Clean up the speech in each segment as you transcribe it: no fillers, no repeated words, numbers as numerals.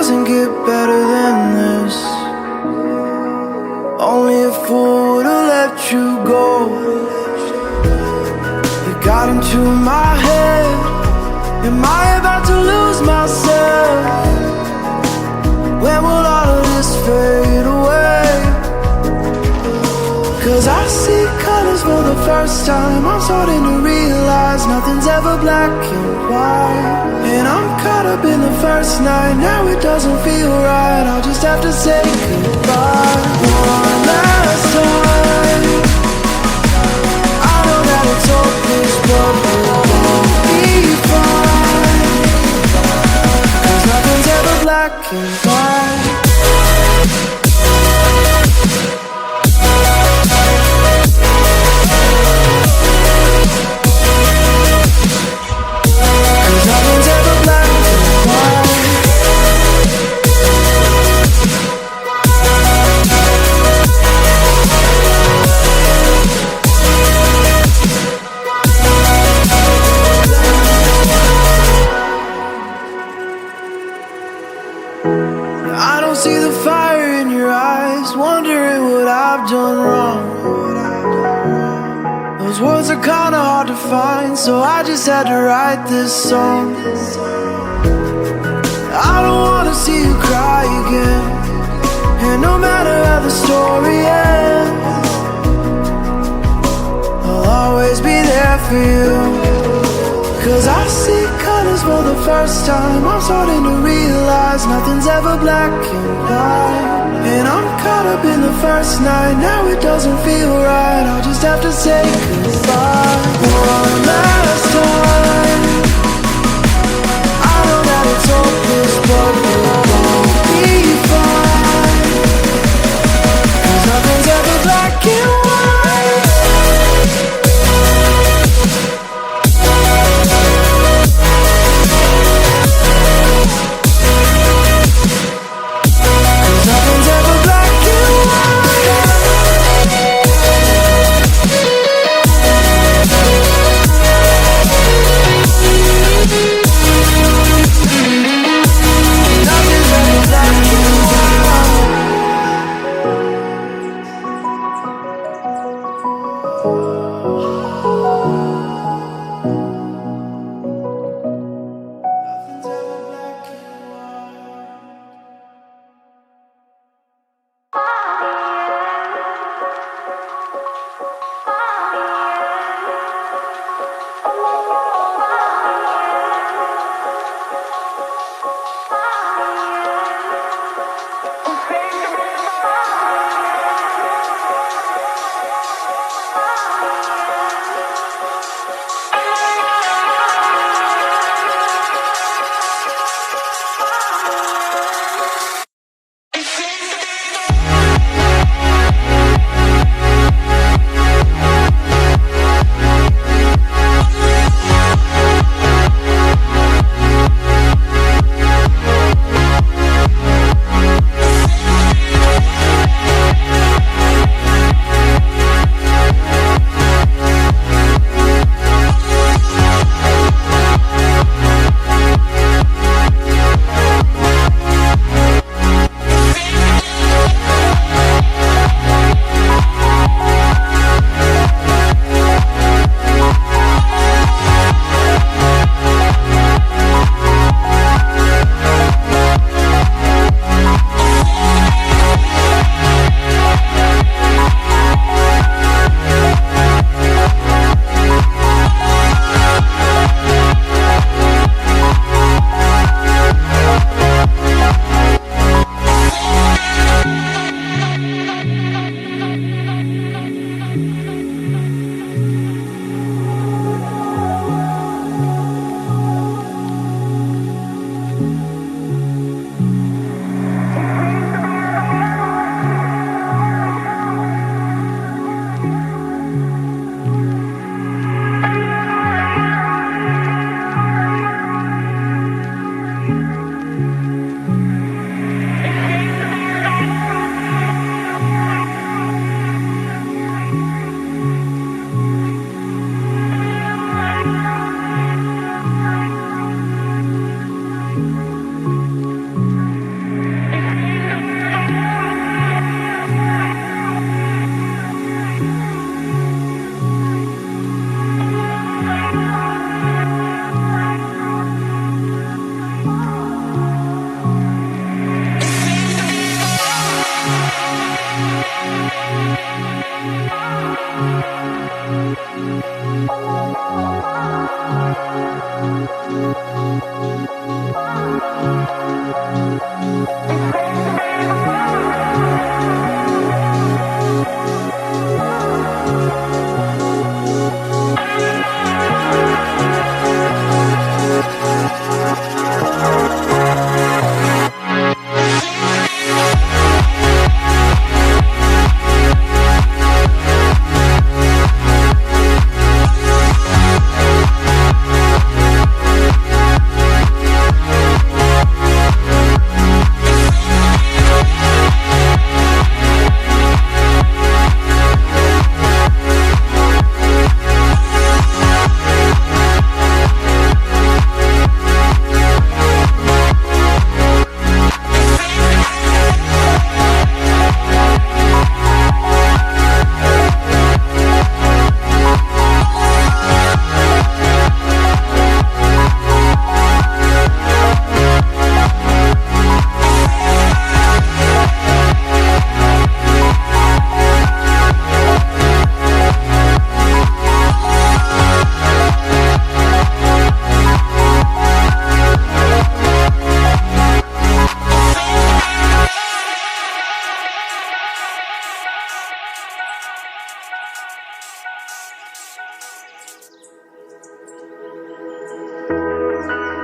doesn't get better than this. Only a fool would've let you go. You got into my head. Am I about to lose myself? When will all of this fade away? 'Cause I see colors for the first time. I'm starting to realize nothing's ever black and white. And I'm caught up in the first night. Now it doesn't feel right. I'll just have to say goodbye one last time. I know that it's hopeless, but we'll both be fine. 'Cause nothing's ever black and white. I don't see the fire in your eyes, wondering what I've done wrong. Those words are kinda hard to find, so I just had to write this song. I don't wanna see you cry again, and no matter how the story ends, I'll always be there for you. 'Cause I see colors for the first time. I'm starting to realize nothing's ever black and white. And I'm caught up in the first night. Now it doesn't feel right. I'll just have to say goodbye one last time. I know that it's hopeless, but we'll both be fine. 'Cause nothing's ever black and white.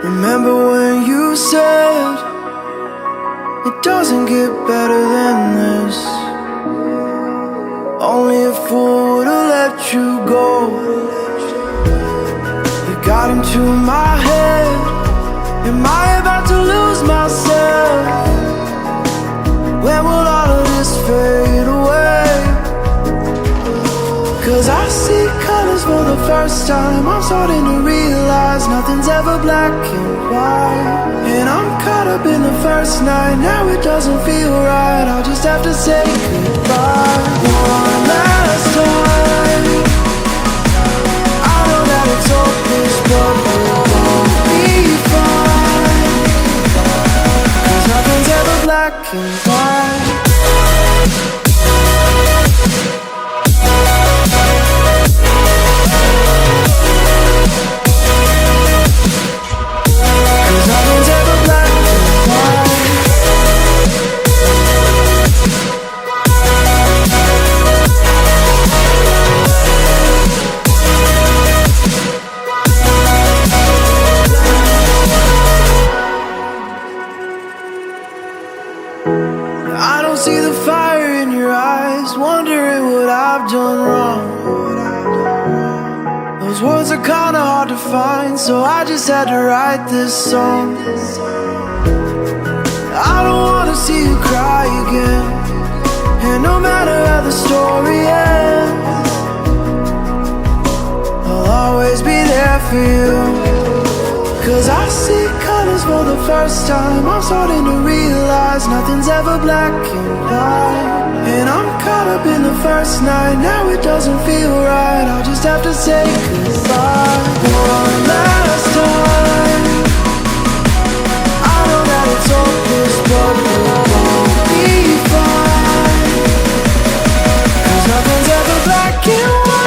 Remember when you said it doesn't get better than this? Only a fool would've let you go. You got into my head. Am I about to lose myself? When will all of this fade away? 'Cause I see colors for the first time. I'm starting to realize nothing's ever black and white. And I'm caught up in the first night. Now it doesn't feel right. I'll just have to say goodbye one last time. I know that it's hopeless, but we'll be fine. 'Cause nothing's ever black and white. I don't see the fire in your eyes, wondering what I've done wrong. Those words are kinda hard to find, so I just had to write this song. I don't wanna see you cry again, and no matter how the story ends, I'll always be there for you. 'Cause I see colors for the first time. I'm starting to realize nothing's ever black and white. And I'm caught up in the first night. Now it doesn't feel right. I'll just have to say goodbye one last time. I know that it's hopeless, but we'll be fine. 'Cause nothing's ever black and white.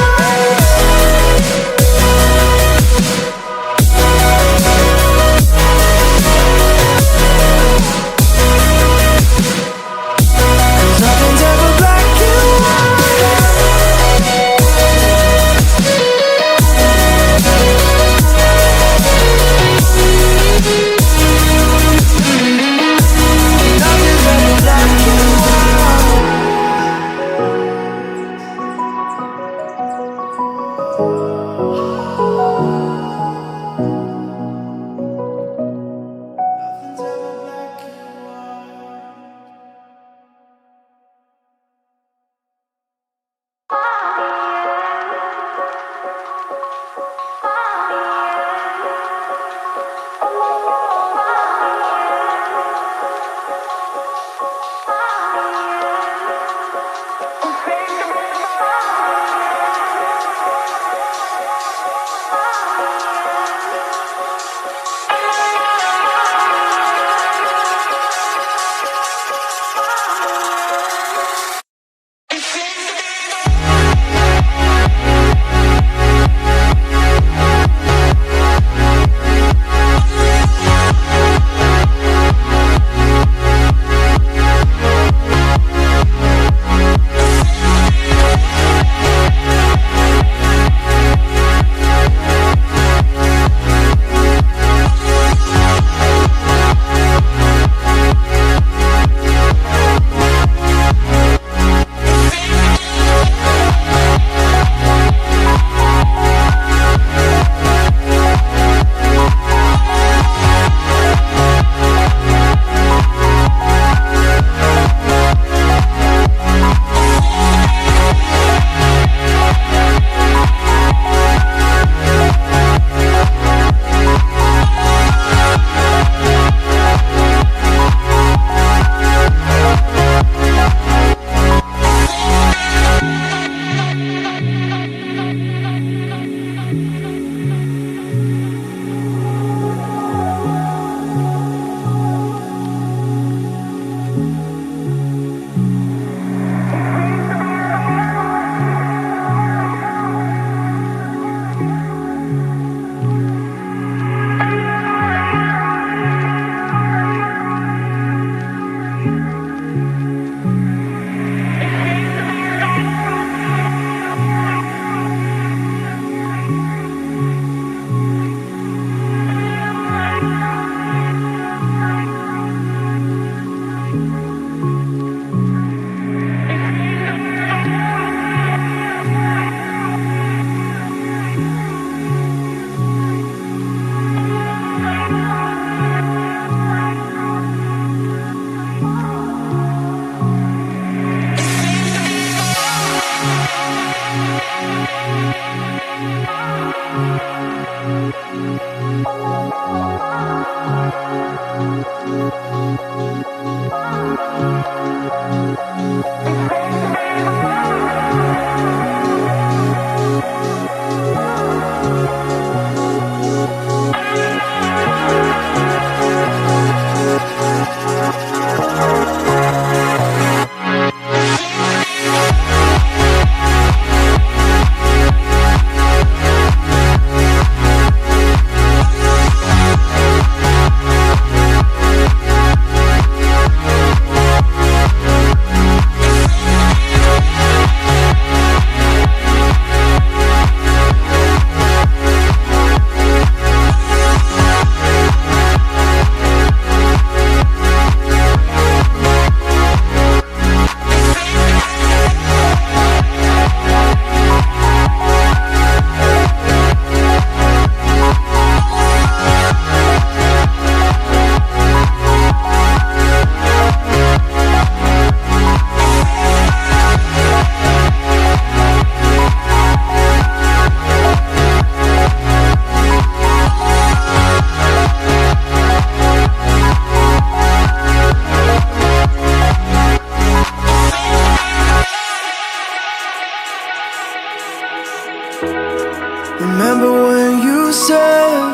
Remember when you said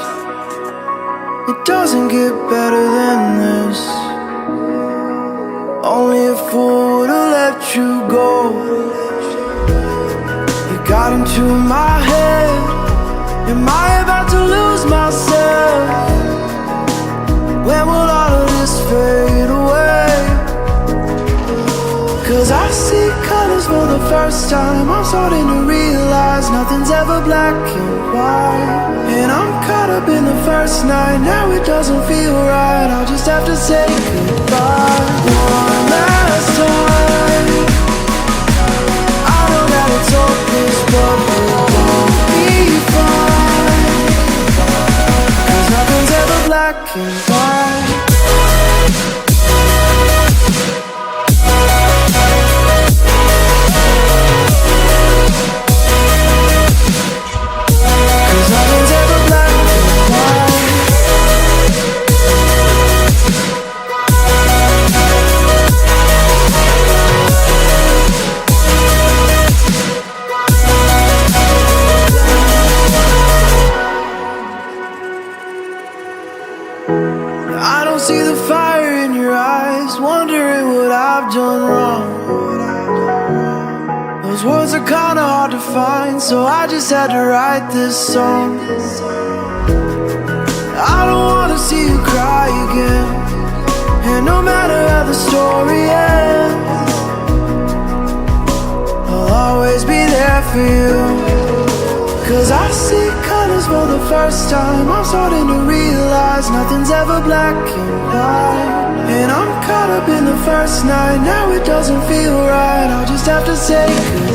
it doesn't get better than this? Only a fool would've let you go. You got into my head. Am I about to lose myself? When will all of this fade away? 'Cause I see colors for the first time. I'm starting to realize nothing's ever black and white. And I'm caught up in the first night. Now it doesn't feel right. I'll just have to say goodbye one last time. I know that it's hopeless, but we'll both be fine. 'Cause nothing's ever black and white. I don't see the fire in your eyes, wondering what I've done wrong. Those words are kinda hard to find, so I just had to write this song. I don't wanna see you cry again, and no matter how the story ends, I'll always be there for you. 'Cause I see colors for the first time. I'm starting to realize nothing's ever black and white. And I'm caught up in the first night. Now it doesn't feel right. I'll just have to say goodbye.